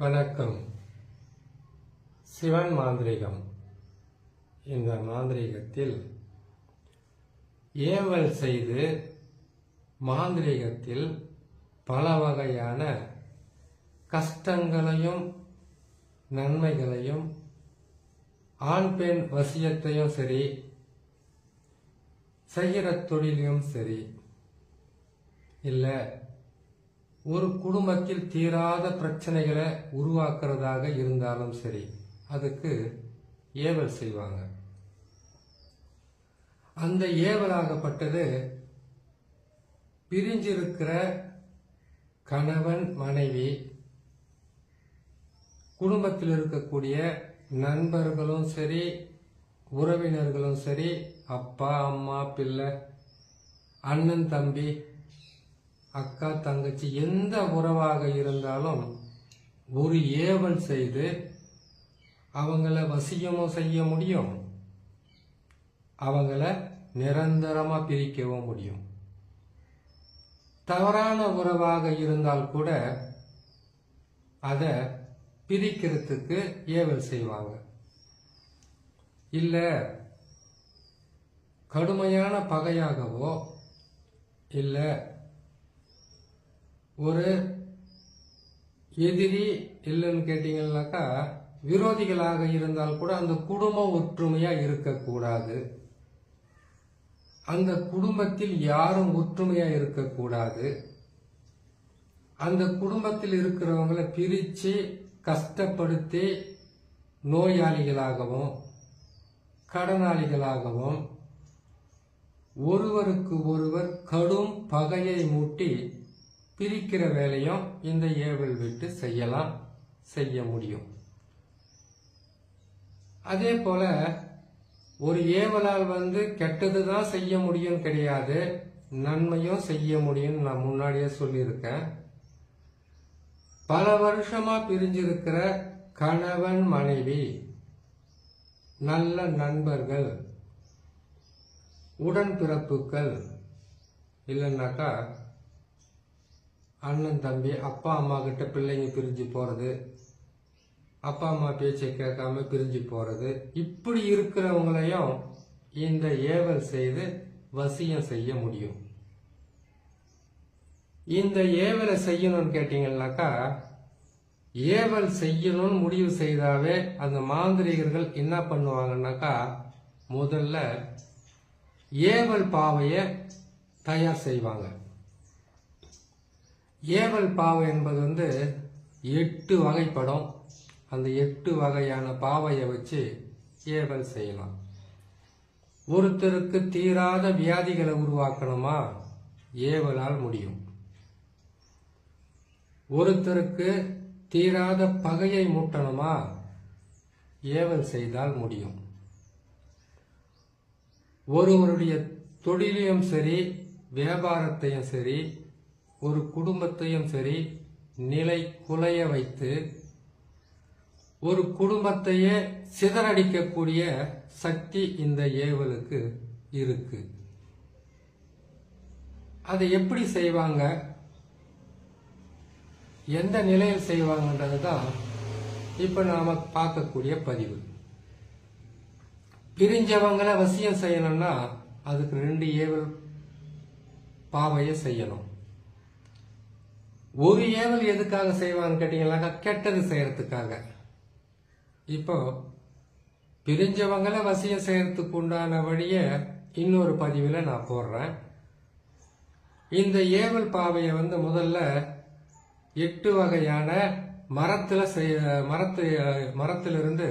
வணக்கம். சிவன் மாந்திரிகம். இந்த மாந்திரிகத்தில் ஏவல் செய்து மாந்திரிகத்தில் பல வகையான கஷ்டங்களையும் நன்மைகளையும் ஆண் பெண் வசியத்தையும் சரி, செய்கிற தொழிலையும் சரி, இல்லை ஒரு குடும்பத்தில் தீராத பிரச்சனைகளை உருவாக்குறதாக இருந்தாலும் சரி, அதுக்கு ஏவல் செய்வாங்க. அந்த ஏவலாகப்பட்டது பிரிஞ்சிருக்கிற கணவன் மனைவி, குடும்பத்தில் இருக்கக்கூடிய நண்பர்களும் சரி, உறவினர்களும் சரி, அப்பா அம்மா பிள்ளை, அண்ணன் தம்பி, அக்கா தங்கச்சி, எந்த உறவாக இருந்தாலும் ஒரு ஏவல் செய்து அவங்கள வசியமும் செய்ய முடியும், அவங்கள நிரந்தரமா பிரிக்கவும் முடியும். தவறான உறவாக இருந்தால் கூட அதை பிரிக்கிறதுக்கு ஏவல் செய்வாங்க. இல்ல கடுமையான பகையாகவோ, இல்ல ஒரு எதிரி இல்லைன்னு கேட்டீங்கன்னாக்கா விரோதிகளாக இருந்தால் கூட அந்த குடும்பம் ஒற்றுமையா இருக்கக்கூடாது, அந்த குடும்பத்தில் யாரும் ஒற்றுமையா இருக்கக்கூடாது, அந்த குடும்பத்தில் இருக்கிறவங்களை பிரிச்சு கஷ்டப்படுத்தி நோயாளிகளாகவும் கடனாளிகளாகவும் ஒருவருக்கு ஒருவர் கடும் பகையை மூட்டி பிரிக்கிற வேலையும் இந்த ஏவல் விட்டு செய்ய முடியும். அதே போல ஒரு ஏவலால் கெட்டதுதான் செய்ய முடியும் கிடையாது, நன்மையும் செய்ய முடியும். நான் முன்னாடியே சொல்லியிருக்கேன். பல வருஷமா பிரிஞ்சிருக்கிற கணவன் மனைவி, நல்ல நண்பர்கள், உடன்பிறப்புகள், இல்லைன்னாக்கா அண்ணன் தம்பி, அப்பா அம்மா கிட்ட பிள்ளைங்க பிரிஞ்சு போறது, அப்பா அம்மா பேச்சை கேட்காம பிரிஞ்சு போறது, இப்படி இருக்கிறவங்களையும் இந்த ஏவல் செய்து வசியம் செய்ய முடியும். இந்த ஏவலை செய்யணும்னு கேட்டீங்கன்னாக்கா, ஏவல் செய்யணும்னு முடிவு செய்தாவே அந்த மாந்திரிகர்கள் என்ன பண்ணுவாங்கன்னாக்கா, முதல்ல ஏவல் பாவையை தயார் செய்வாங்க. ஏவல் பாவை என்பது 8 வகைப்படும். அந்த 8 வகையான பாவையை வச்சு ஏவல் செய்யலாம். ஒருத்தருக்கு தீராத வியாதிகளை உருவாக்கணுமா, ஏவலால் முடியும். ஒருத்தருக்கு தீராத பகையை மூட்டணுமா, ஏவல் செய்தால் முடியும். ஒருவருடைய தொழிலையும் சரி, வியாபாரத்தையும் சரி, ஒரு குடும்பத்தையும் சரி நிலை குலைய வைத்து ஒரு குடும்பத்தையே சிதறடிக்கக்கூடிய சக்தி இந்த ஏவலுக்கு இருக்கு. அதை எப்படி செய்வாங்க, எந்த நிலையில் செய்வாங்கன்றது தான் இப்ப நாம பார்க்கக்கூடிய பதிவு. பிரிஞ்சவங்களை வசியம் செய்யணும்னா அதுக்கு 2 ஏவல் பாவையை செய்யணும். ஒரு ஏவல் எதுக்காக செய்வான்னு கேட்டீங்கன்னாக்கா, கெட்டது செய்யறதுக்காக. இப்போ பிரிஞ்சவங்களை வசியம் செய்யறதுக்கு உண்டான வழிய இன்னொரு பதிவில் நான் போடுறேன். இந்த ஏவல் பாவையை முதல்ல 8 வகையான மரத்திலிருந்து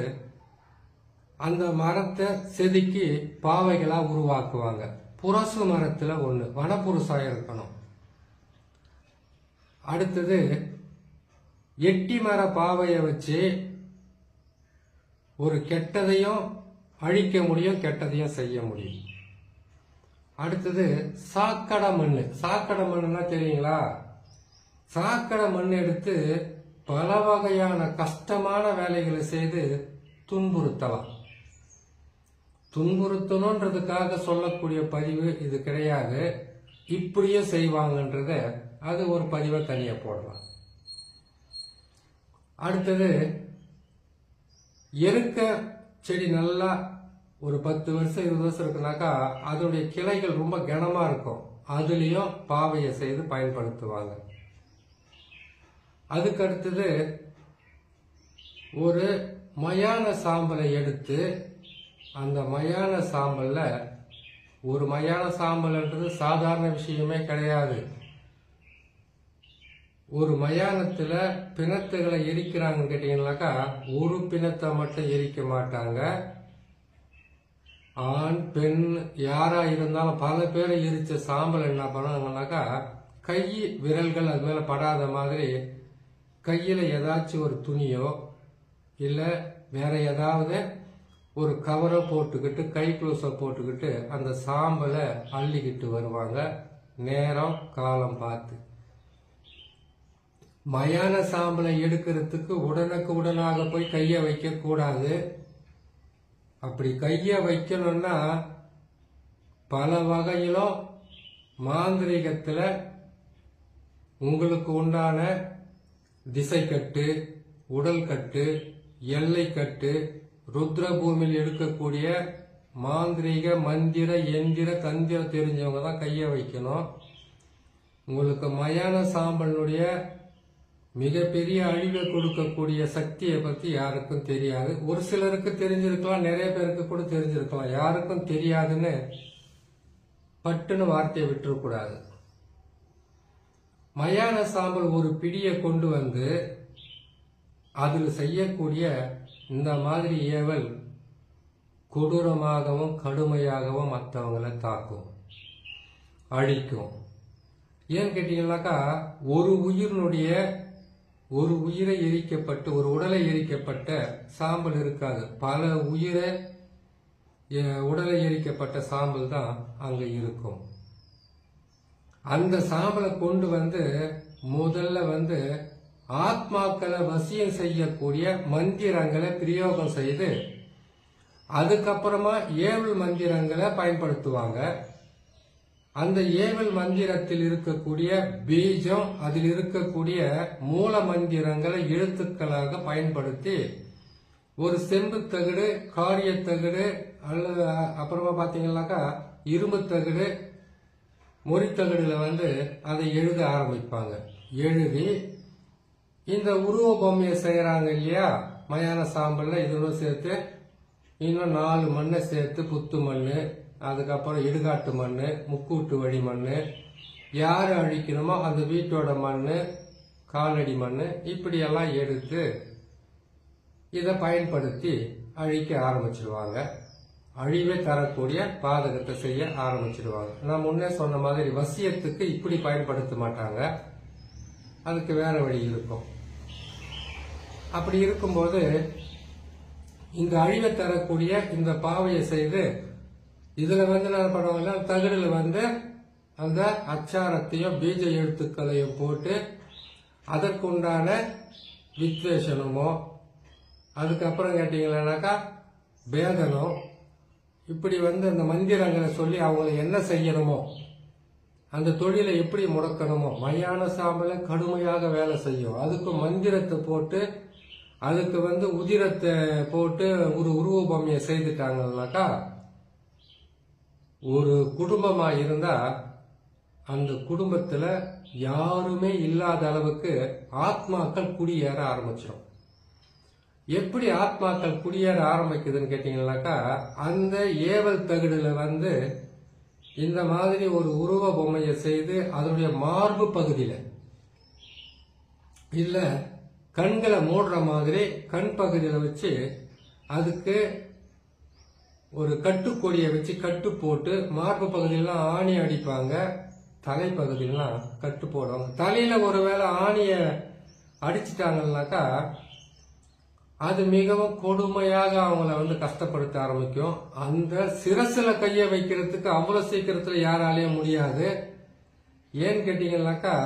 அந்த மரத்தை செதுக்கி பாவைகளா உருவாக்குவாங்க. புரசு மரத்துல 1 வனப்புருஷா இருக்கணும். அடுத்தது எட்டி மர பாவையை வச்சு ஒரு கெட்டதையும் அழிக்க முடியும், கெட்டதையும் செய்ய முடியும். அடுத்தது சாக்கடை மண். சாக்கடை மண்ணுன்னா தெரியுங்களா? சாக்கடை மண் எடுத்து பல வகையான கஷ்டமான வேலைகளை செய்து துன்புறுத்தலாம். துன்புறுத்தணுன்றதுக்காக சொல்லக்கூடிய பதிவு இது கிடையாது. இப்படியே செய்வாங்கன்றத அது ஒரு பதிவை தனியா போடலாம். அடுத்தது எருக்க செடி நல்லா ஒரு 10 வருஷம் 20 வருஷம் இருக்குனாக்கா அதனுடைய கிளைகள் ரொம்ப கனமா இருக்கும். அதுலயும் பாவையை செய்து பயன்படுத்துவாங்க. அதுக்கு அடுத்தது ஒரு மயான சாம்பலை எடுத்து அந்த மயான சாம்பல்ல ஒரு மயான சாம்பல்ன்றது சாதாரண விஷயமே கிடையாது. ஒரு மயானத்துல பிணத்துகளை எரிக்கிறாங்கன்னு கேட்டீங்கன்னாக்கா ஒரு பிணத்தை மட்டும் எரிக்க மாட்டாங்க. ஆண் பெண் யாரா இருந்தாலும் பல பேரை எரிச்ச சாம்பல் என்ன பண்ணுவாங்கன்னாக்கா கை விரல்கள் அது மேல படாத மாதிரி கையில ஏதாச்சும் ஒரு துணியோ இல்ல வேற ஏதாவது ஒரு கவரை போட்டுக்கிட்டு கை க்ளோஸை போட்டுக்கிட்டு அந்த சாம்பலை அள்ளிக்கிட்டு வருவாங்க நேரம் காலம் பார்த்து. மயான சாம்பலை எடுக்கிறதுக்கு உடனுக்கு உடனாக போய் கைய வைக்க கூடாது. அப்படி கைய வைக்கணும்னா பல வகையிலும் மாந்திரிகத்துல உங்களுக்கு உண்டான திசை கட்டு, உடல் கட்டு, எல்லை கட்டு, ருத்ர பூமியில் எடுக்கக்கூடிய மாந்திரிக மந்திர எந்திர தந்திர தெரிஞ்சவங்க தான் கைய வைக்கணும். உங்களுக்கு மயான சாம்பலுடைய மிகப்பெரிய அழிவை கொடுக்கக்கூடிய சக்தியை பத்தி யாருக்கும் தெரியாது. ஒரு சிலருக்கு தெரிஞ்சிருக்கலாம், நிறைய பேருக்கு கூட தெரிஞ்சிருக்கலாம். யாருக்கும் தெரியாதுன்னு பட்டுன்னு வார்த்தையை விட்டுறக்கூடாது. மயான சாம்பல் ஒரு பிடியை கொண்டு வந்து அதில் செய்யக்கூடிய இந்த மாதிரி ஏவல் கொடூரமாகவும் கடுமையாகவும் மற்றவங்களை தாக்கும், அழிக்கும். ஏன்னு கேட்டீங்கன்னாக்கா ஒரு உயிரை எரிக்கப்பட்டு ஒரு உடலை எரிக்கப்பட்ட சாம்பல் இருக்காது. பல உடலை எரிக்கப்பட்ட சாம்பல் தான் அங்க இருக்கும். அந்த சாம்பலை கொண்டு வந்து முதல்ல ஆத்மாக்களை வசியம் செய்யக்கூடிய மந்திரங்களை பிரயோகம் செய்து அதுக்கப்புறமா ஏவல் மந்திரங்களை பயன்படுத்துவாங்க. அந்த ஏவல் மந்திரத்தில் இருக்கக்கூடிய பீஜம், அதில் இருக்கக்கூடிய மூல மந்திரங்களை எழுத்துக்களாக பயன்படுத்தி ஒரு செம்பு தகடு, காரிய தகடு அல்லது அப்புறமா பாத்தீங்கன்னாக்கா இரும்பு தகடு, மொறித்தகடுல அதை எழுத ஆரம்பிப்பாங்க. எழுதி இந்த உருவ பொம்மையை செய்யறாங்க இல்லையா, மயான சாம்பல்ல இதோட சேர்த்து இன்னும் 4 மண்ணை சேர்த்து புத்து மண்ணு, அதுக்கப்புறம் இடுகாட்டு மண்ணு, முக்கூட்டு வழி மண்ணு, யாரு அழிக்கணுமோ அந்த வீட்டோட மண்ணு, காலடி மண்ணு, இப்படியெல்லாம் எடுத்து இதை பயன்படுத்தி அழிக்க ஆரம்பிச்சிடுவாங்க. அழிவை தரக்கூடிய பாதகத்தை செய்ய ஆரம்பிச்சிடுவாங்க. நான் முன்னே சொன்ன மாதிரி வசியத்துக்கு இப்படி பயன்படுத்த மாட்டாங்க, அதுக்கு வேற வழி இருக்கும். அப்படி இருக்கும்போது இந்த அழிவை தரக்கூடிய இந்த பாவையை செய்து இதுல என்ன பண்ணுவாங்கன்னா தகடுல அந்த அச்சாரத்தையும் பீஜ எழுத்துக்களையும் போட்டு அதற்குண்டான வித்வேஷனமோ, அதுக்கப்புறம் கேட்டீங்கன்னாக்கா பேதனம், இப்படி அந்த மந்திரங்களை சொல்லி அவங்களை என்ன செய்யணுமோ, அந்த தொழிலை எப்படி முடக்கணுமோ, மயான சாம்பலை கடுமையாக வேலை செய்யும். அதுக்கு மந்திரத்தை போட்டு அதுக்கு உதிரத்தை போட்டு ஒரு உருவ பொம்மையை செய்துட்டாங்கன்னாக்கா ஒரு குடும்பமா இருந்தா அந்த குடும்பத்துல யாருமே இல்லாத அளவுக்கு ஆத்மாக்கள் குடியேற ஆரம்பிச்சிடும். எப்படி ஆத்மாக்கள் குடியேற ஆரம்பிக்குதுன்னு கேட்டீங்கன்னாக்கா அந்த ஏவல் தகடுல இந்த மாதிரி ஒரு உருவ பொம்மையை செய்து அதனுடைய மார்பு பகுதியில இல்ல கண்களை மூடுற மாதிரி கண் பகுதியில வச்சு அதுக்கு ஒரு கட்டுக்கொடியை வச்சு கட்டு போட்டு மார்பு பகுதியெல்லாம் ஆணி அடிப்பாங்க, தலைப்பகுதியெல்லாம் கட்டு போடுவாங்க. தலையில ஒருவேளை ஆணிய அடிச்சிட்டாங்கன்னாக்கா அது மிகவும் கொடுமையாக அவங்கள கஷ்டப்படுத்த ஆரம்பிக்கும். அந்த சிரசுல கைய வைக்கிறதுக்கு அவ்வளவு சீக்கிரத்துல யாராலையும் முடியாது. ஏன்னு கேட்டீங்கன்னாக்கா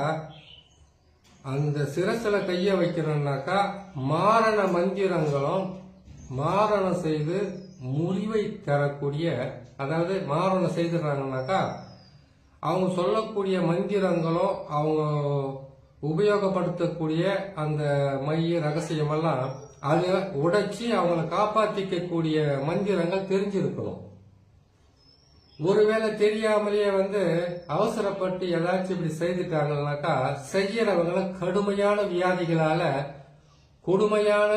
அந்த சிரசுல கைய வைக்கணும்னாக்கா மாரண மந்திரங்களும் மாரணம் செய்து முறிவை தரக்கூடிய, அதாவது மாரணம் செய்துறாங்கன்னாக்கா அவங்க சொல்லக்கூடிய மந்திரங்களும் அவங்க உபயோகப்படுத்தக்கூடிய அந்த மை ரகசியமெல்லாம் அதை உடைச்சி அவங்களை காப்பாத்திக்க கூடிய மந்திரங்கள் தெரிஞ்சிருக்கணும். ஒருவேளை தெரியாமலேயே அவசரப்பட்டு ஏதாச்சும் இப்படி செய்துட்டாங்கன்னாக்கா செய்யறவங்களை கடுமையான வியாதிகளால கொடுமையான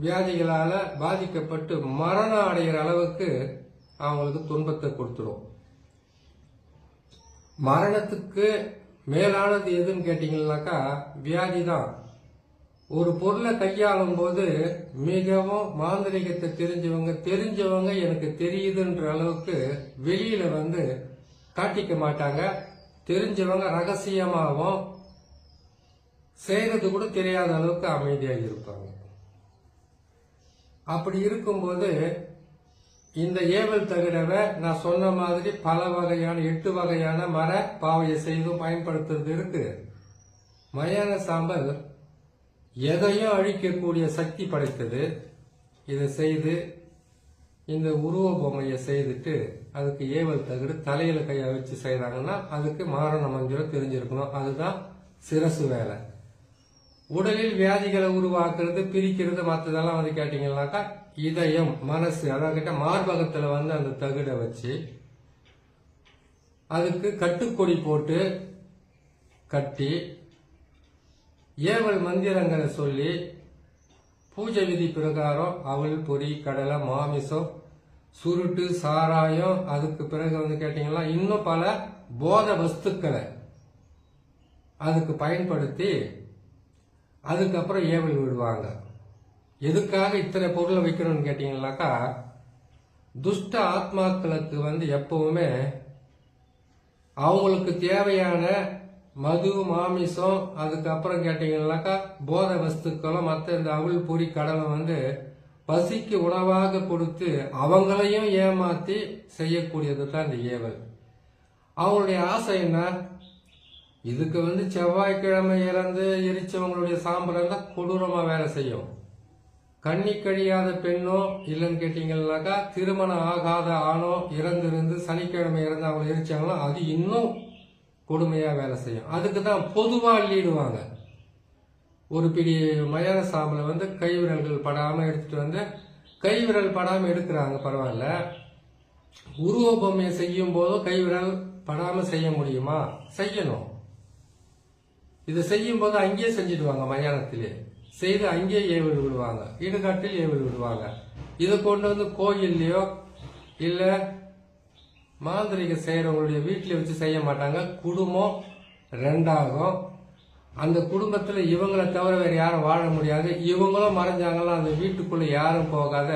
வியாதிகளால பாதிக்கப்பட்டு மரணம் அடைகிற அளவுக்கு அவங்களுக்கு துன்பத்தை கொடுத்துரும். மரணத்துக்கு மேலானது எதுன்னு கேட்டீங்கன்னாக்கா வியாதி தான். ஒரு பொருளை கையாளும் போது மிகவும் மாந்திரிகத்தை தெரிஞ்சவங்க எனக்கு தெரியுதுன்ற அளவுக்கு வெளியில காட்டிக்க மாட்டாங்க. தெரிஞ்சவங்க ரகசியமாகவும் செய்யறது கூட தெரியாத அளவுக்கு அமைதியாக இருப்பாங்க. அப்படி இருக்கும்போது இந்த ஏவல் தகுடவை நான் சொன்ன மாதிரி பல வகையான 8 வகையான மர பாவையை செய்தும் பயன்படுத்துறது இருக்கு. மயான சாம்பல் எதையும் அழிக்கக்கூடிய சக்தி படைத்தது. இதை செய்து இந்த உருவ பொம்மையை செய்துட்டு அதுக்கு ஏவல் தகுடு தலையில கையை வச்சு செய்யறாங்கன்னா அதுக்கு மாரண மந்திரம் தெரிஞ்சிருக்கணும். அதுதான் சிரசு வேலை. உடலில் வியாதிகளை உருவாக்குறது பிரிக்கிறது மற்றதெல்லாம் கேட்டீங்கன்னாக்கா இதயம் மனசு அதாவது மார்பகத்துல அந்த தகுடை வச்சு அதுக்கு கட்டுக்கொடி போட்டு கட்டி ஏவல் மந்திரங்களை சொல்லி பூஜை விதி பிரகாரம் அவல் பொரி கடலை மாமிசம் சுருட்டு சாராயம் அதுக்கு பிறகு கேட்டீங்கன்னா இன்னும் பல போத வஸ்துக்களை அதுக்கு பயன்படுத்தி அதுக்கப்புறம் ஏவல் விடுவாங்க. எதுக்காக இத்தனை பொருளை வைக்கணும்னு கேட்டீங்கன்னாக்கா துஷ்ட ஆத்மாக்களுக்கு எப்பவுமே அவங்களுக்கு தேவையான மது மாமிசம் அதுக்கப்புறம் கேட்டீங்கன்னாக்கா போத வஸ்துக்களும் மற்ற இந்த அவல் பொரி கடலை பசிக்கு உணவாக கொடுத்து அவங்களையும் ஏமாத்தி செய்யக்கூடியது தான் இந்த ஏவல். அவங்களுடைய ஆசை என்ன? இதுக்கு செவ்வாய்க்கிழமை இறந்து எரிச்சவங்களுடைய சாம்பல் தான் கொடூரமா வேலை செய்யும். கண்ணி கழியாத பெண்ணோ இல்லைன்னு கேட்டீங்கன்னாக்கா திருமணம் ஆகாத ஆணோ இறந்து சனிக்கிழமை இறந்து அவங்க எரிச்சாங்களோ அது இன்னும் கொடுமையா வேலை செய்யும். அதுக்கு தான் பொதுவா அள்ளிடுவாங்க. ஒரு பிடி மயான சாம்பலை கைவிரல்கள் படாம எடுத்துட்டு கைவிரல் படாம எடுக்கிறாங்க பரவாயில்ல. உருவ பொம்மையை செய்யும் போதும் கைவிரல் படாம செய்ய முடியுமா? செய்யணும். இதை செய்யும் போது அங்கேயே செஞ்சிடுவாங்க. மயானத்திலே செய்து அங்கேயே ஏவல் விடுவாங்க. இடுகாட்டில் ஏவல் விடுவாங்க. இதை கொண்டு கோயில்லையோ இல்ல மாந்திரிக செய்யறவங்களுடைய வீட்டில வச்சு செய்ய மாட்டாங்க. குடும்பம் ரெண்டாகும். அந்த குடும்பத்துல இவங்களை தவிர வேற யாரும் வாழ முடியாது. இவங்களும் மறைஞ்சாங்கலாம் அந்த வீட்டுக்குள்ள யாரும் போகாத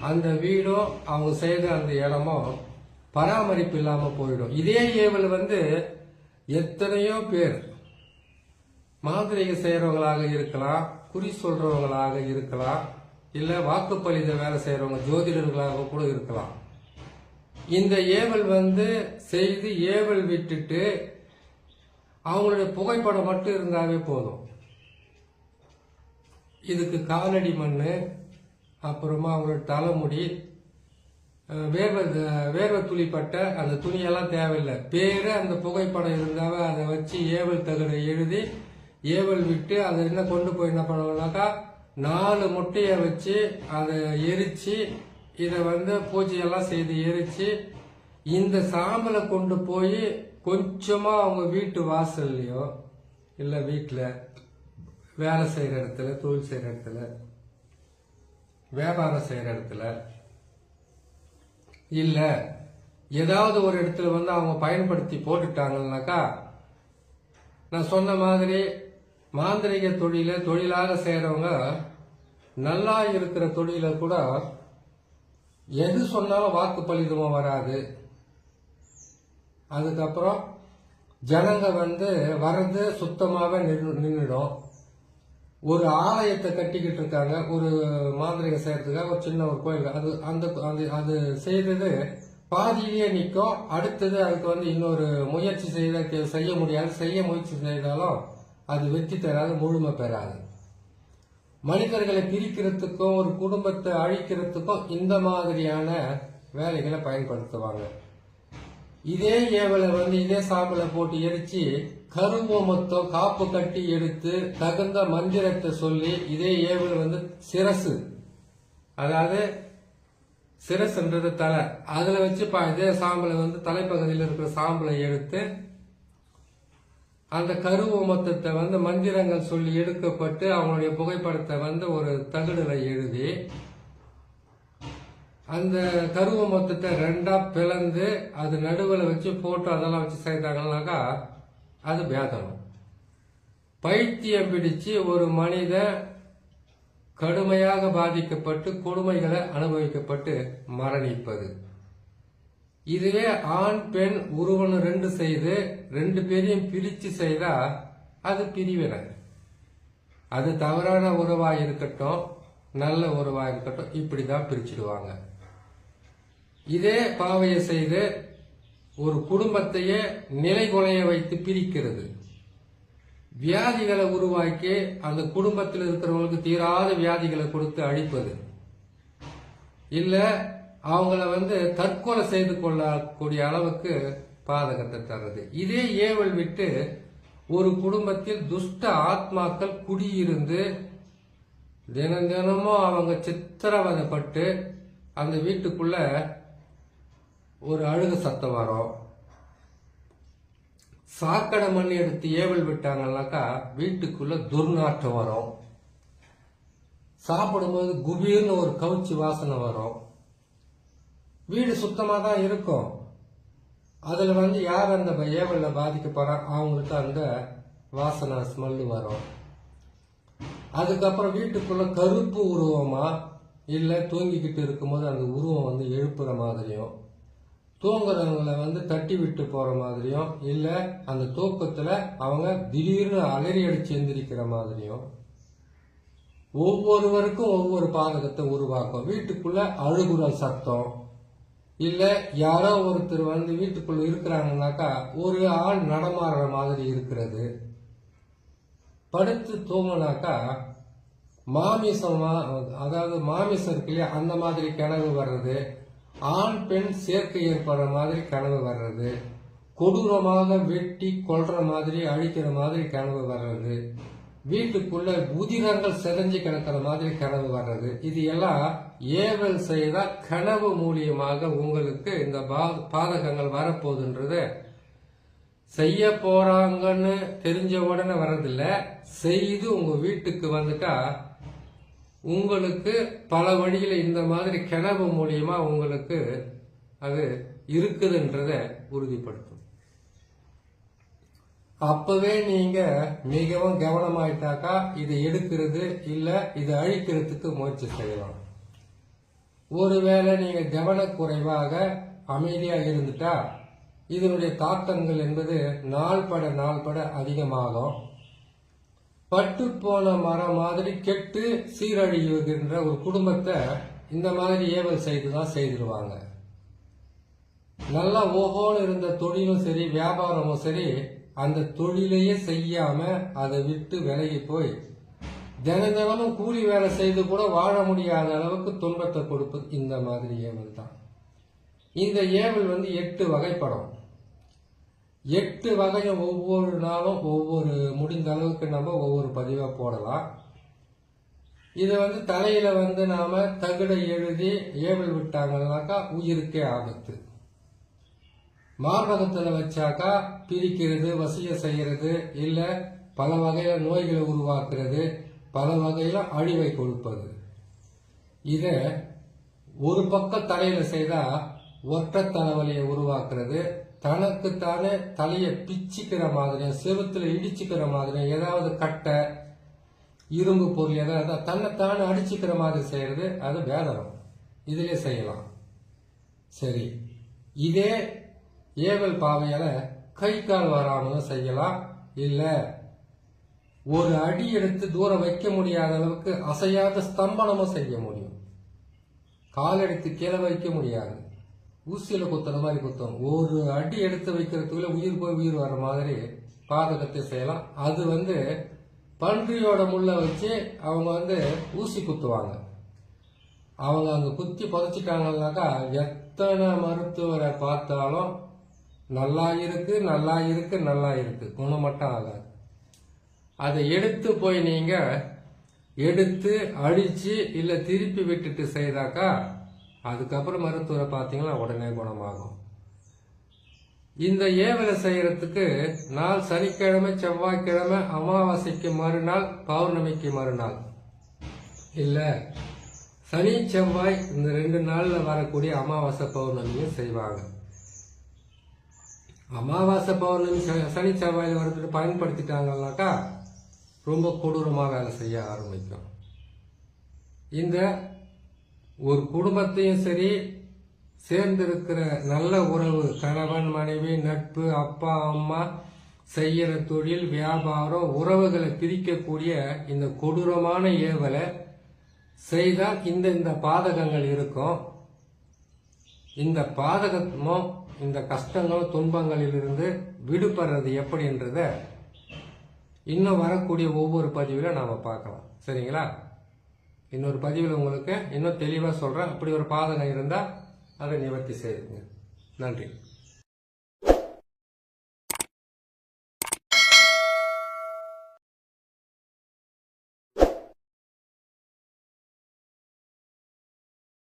அந்த வீடும் அவங்க செய்த அந்த இடமும் பராமரிப்பு இல்லாம போயிடும். இதே ஏவல் எத்தனையோ பேர் மாந்திரிக செய்யறவங்களாக இருக்கலாம், குறி சொல்றவங்களாக இருக்கலாம், இல்ல வாக்குப்பளித வேலை செய்யறவங்க ஜோதிடர்களாக கூட இருக்கலாம். இந்த ஏவல் செய்து ஏவல் விட்டுட்டு அவங்களுடைய புகைப்படம் மட்டும் இருந்தாவே போதும். இதுக்கு காலடி மண்ணு அப்புறமா அவங்களோட தலைமுடி வேர்வை துளிப்பட்ட அந்த துணியெல்லாம் தேவையில்லை. பேரு அந்த புகைப்படம் இருந்தாவே அதை வச்சு ஏவல் தகுடை எழுதி ஏவல் விட்டு அதை என்ன கொண்டு போய் என்ன பண்ணுவாங்கனாக்கா 4 முட்டையை வச்சு அதை எரிச்சு இதை பூஜையெல்லாம் செய்து எரிச்சு இந்த சாம்பலை கொண்டு போய் கொஞ்சமா அவங்க வீட்டு வாசல்லையோ இல்ல வீட்டுல வேலை செய்யற இடத்துல தொழில் செய்யற இடத்துல வியாபாரம் செய்யற இடத்துல இல்ல ஏதாவது ஒரு இடத்துல அவங்க பயன்படுத்தி போட்டுட்டாங்கன்னாக்கா நான் சொன்ன மாதிரி மாந்திரிக தொழிலாக செய்யறவங்க நல்லா இருக்கிற தொழில கூட எது சொன்னாலும் வாக்கு பலிதமா வராது. அதுக்கப்புறம் ஜனங்க வர்றது சுத்தமாவே நின்றுடும். ஒரு ஆலயத்தை கட்டிக்கிட்டு இருக்காங்க ஒரு மாந்திரிக செய்யறதுக்காக ஒரு சின்ன ஒரு கோயில் அது அந்த அது செய்தது பாதியிலேயே நிற்கும். அடுத்தது அதுக்கு இன்னொரு முயற்சி செய்ய முடியாது. செய்ய முயற்சி செய்தாலும் அது வெற்றி தராது, முழுமை பெறாது. மனிதர்களை பிரிக்கிறதுக்கும் ஒரு குடும்பத்தை அழிக்கிறதுக்கும் இந்த மாதிரியான வேலைகளை பயன்படுத்துவாங்க. இதே ஏவலை வந்து இதே சாம்பலை போட்டு எரிச்சு கருவோமத்தம் காப்பு கட்டி எடுத்து தகுந்த மந்திரத்தை சொல்லி இதே ஏவல் வந்து சிரசு, அதாவது சிரசுன்றது தலை, அதுல வச்சு இதே சாம்பலை வந்து தலைப்பகுதியில் இருக்கிற சாம்பலை எடுத்து அந்த கருவோமத்தத்தை வந்து மந்திரங்கள் சொல்லி எடுக்கப்பட்டு அவங்களுடைய புகைப்படத்தை வந்து ஒரு தகடுல எழுதி அந்த கருவ மொத்தத்தை ரெண்டா பிளந்து அது நடுவில் வச்சு போட்டோ அதெல்லாம் வச்சு செய்தாங்கன்னாக்கா அது பேதனம். பைத்தியம் பிடிச்சு ஒரு மனிதன் கடுமையாக பாதிக்கப்பட்டு கொடுமைகளை அனுபவிக்கப்பட்டு மரணிப்பது. இதுவே ஆண் பெண் உருவம் ரெண்டு செய்து ரெண்டு பேரையும் பிரிச்சு செய்தா அது பிரிவினை. அது தவறான உறவா இருக்கட்டும் நல்ல உறவா இருக்கட்டும் இப்படிதான் பிரிச்சிடுவாங்க. இதே பாவையை செய்து ஒரு குடும்பத்தையே நிலைகுலைய வைத்து பிரிக்கிறது. வியாதிகளை உருவாக்கி அந்த குடும்பத்தில் இருக்கிறவங்களுக்கு தீராத வியாதிகளை கொடுத்து அழிப்பது, இல்ல அவங்கள வந்து தற்கொலை செய்து கொள்ளக்கூடிய அளவுக்கு பாதகத்தை தர்றது. இதே ஏவல் விட்டு ஒரு குடும்பத்தில் துஷ்ட ஆத்மாக்கள் குடியிருந்து தினமும் அவங்க சித்திரவதைப்பட்டு அந்த வீட்டுக்குள்ள ஒரு அழுகு சத்தம் வரும். சாக்கடை மண் எடுத்து ஏவல் விட்டாங்கன்னாக்கா வீட்டுக்குள்ள துர்நாற்றம் வரும். சாப்பிடும்போது குபீர்னு ஒரு கவுச்சி வாசனை வரும். வீடு சுத்தமா தான் இருக்கும். அதுல வந்து யார் அந்த ஏவல்ல பாதிக்கப்படுறாங்க அவங்களுக்கு அந்த வாசனை ஸ்மெல்லு வரும். அதுக்கப்புறம் வீட்டுக்குள்ள கருப்பு உருவமா இல்ல தூங்கிக்கிட்டு இருக்கும்போது அந்த உருவம் வந்து எழுப்புற மாதிரியும், தூங்குறவங்களை வந்து தட்டி விட்டு போற மாதிரியும், இல்ல அந்த தூக்கத்துல அவங்க திடீர்னு அலறி அடிச்சு எந்திரிக்கிற மாதிரியும் ஒவ்வொருவருக்கும் ஒவ்வொரு பாதகத்தை உருவாக்கும். வீட்டுக்குள்ள அழுகுறல் சத்தம், இல்ல யாரோ ஒருத்தர் வந்து வீட்டுக்குள்ள இருக்கிறாங்கன்னாக்கா ஒரு ஆள் நடமாடுற மாதிரி இருக்கிறது. படுத்து தூங்கினாக்கா மாமிசமா, அதாவது மாமிசம் இருக்கு இல்லையா, அந்த மாதிரி கனவு வர்றது, ஆண் பெண் சேர்க்கை ஏற்படுற மாதிரி கனவு வர்றது, கொடூரமாக வெட்டி கொல்ற மாதிரி அழிக்கிற மாதிரி கனவு வர்றது, வீட்டுக்குள்ள உதிரங்கள் செதஞ்சு கிடக்கிற மாதிரி கனவு வர்றது. இது எல்லாம் ஏவல் செய்த கனவு மூலியமாக உங்களுக்கு இந்த பாதகங்கள் வரப்போகுதுன்றது செய்ய போறாங்கன்னு தெரிஞ்ச உடனே வர்றதில்ல, செய்து உங்க வீட்டுக்கு வந்துட்டா உங்களுக்கு பல வழியில இந்த மாதிரி கனவு மூலியமா உங்களுக்கு அது இருக்குதுன்றத உறுதிப்படுத்தும். அப்பவே நீங்க மிகவும் கவனமாயிட்டாக்கா இதை எடுக்கிறது இல்ல இதை அழிக்கிறதுக்கு முயற்சி செய்யலாம். ஒருவேளை நீங்க கவனக்குறைவாக அமைதியா இருந்துட்டா இதனுடைய தாக்கங்கள் என்பது நாள் பட அதிகமாகும். பட்டு போன மரம் மாதிரி கெட்டு சீரழிவுகின்ற ஒரு குடும்பத்தை இந்த மாதிரி ஏவல் செய்துதான் செய்திருவாங்க. நல்லா ஓஹோன்னு இருந்த தொழிலும் சரி வியாபாரமும் சரி அந்த தொழிலையே செய்யாம அதை விட்டு விலகி போய் தினமும் கூலி வேலை செய்து கூட வாழ முடியாத அளவுக்கு துன்பத்தை கொடுப்பது இந்த மாதிரி ஏவல் தான். இந்த ஏவல் வந்து 8 வகைப்படும். 8 வகையும் ஒவ்வொரு நாளும் ஒவ்வொரு முடிந்த அளவுக்கு நம்ம ஒவ்வொரு பதிவா போடலாம். இதை வந்து தலையில வந்து நாம தகுடை எழுதி ஏவல் விட்டாங்கன்னாக்கா உயிருக்கே ஆபத்து. மார்பகத்துல வச்சாக்கா பிரிக்கிறது, வசிய செய்யறது, இல்ல பல வகையில நோய்களை உருவாக்குறது, பல வகையில அழிவை கொடுப்பது. இத ஒரு பக்கம் தலையில செய்தா ஒற்றை தலைவலியை உருவாக்குறது, தனக்குத்தானே தலையை பிச்சுக்கிற மாதிரியும் செவுத்துல இடிச்சுக்கிற மாதிரியும் ஏதாவது கட்டை இரும்பு பொருள் ஏதாவது தன்னைத்தானே அடிச்சுக்கிற மாதிரி செய்யறது அது வேதனம். இதிலே செய்யலாம். சரி, இதே ஏவல் பாவையால கை கால் வராமலும் செய்யலாம். இல்ல ஒரு அடி எடுத்து தூரம் வைக்க முடியாத அளவுக்கு அசையாத ஸ்தம்பனமும் செய்ய முடியும். கால் எடுத்து கீழே வைக்க முடியாது, ஊசியில குத்துற மாதிரி குத்தும். ஒரு அடி எடுத்து வைக்கிறதுக்குள்ள உயிர் போய் உயிர் வர மாதிரி பாதகத்தை செய்யலாம். அது வந்து பன்றியோட முள்ள வச்சு அவங்க வந்து ஊசி குத்துவாங்க. அவங்க அங்க குத்தி புதைச்சிட்டாங்கன்னாக்கா எத்தனை மருத்துவரை பார்த்தாலும் நல்லா இருக்கு, நல்லா இருக்கு, நல்லா இருக்கு, குணம் மட்டும் ஆகாது. அதை எடுத்து போய் நீங்க எடுத்து அடிச்சு இல்ல திருப்பி விட்டுட்டு செய்தாக்கா அதுக்கப்புறம் மருத்துவரை பார்த்தீங்கன்னா உடனே குணமாகும். இந்த ஏவலை செய்யறதுக்கு நாள் சனிக்கிழமை, செவ்வாய்க்கிழமை, அமாவாசைக்கு மறுநாள், பௌர்ணமிக்கு மறுநாள், இல்ல சனி செவ்வாய் இந்த 2 நாள்ல வரக்கூடிய அமாவாசை பௌர்ணமியும் செய்வாங்க. அமாவாசை பௌர்ணமி சனி செவ்வாயில வரதுக்கு பயன்படுத்திட்டாங்கன்னாக்கா ரொம்ப கொடூரமா வேலை செய்ய ஆரம்பிக்கும். இந்த ஒரு குடும்பத்தையும் சரி, சேர்ந்திருக்கிற நல்ல உறவு, கணவன் மனைவி, நட்பு, அப்பா அம்மா, செய்யற தொழில், வியாபாரம், உறவுகளை பிரிக்கக்கூடிய இந்த கொடூரமான ஏவலை செய்தால் இந்த பாதகங்கள் இருக்கும். இந்த பாதகமோ இந்த கஷ்டங்களோ துன்பங்களிலிருந்து விடுபடுறது எப்படின்றத இன்னும் வரக்கூடிய ஒவ்வொரு பதிவில் நாம பார்க்கலாம். சரிங்களா? இன்னொரு பதிவில் உங்களுக்கு இன்னும் தெளிவாக சொல்றேன். அப்படி ஒரு பாதகம் இருந்தால் அதை நிவர்த்தி செய்யுங்க. நன்றி.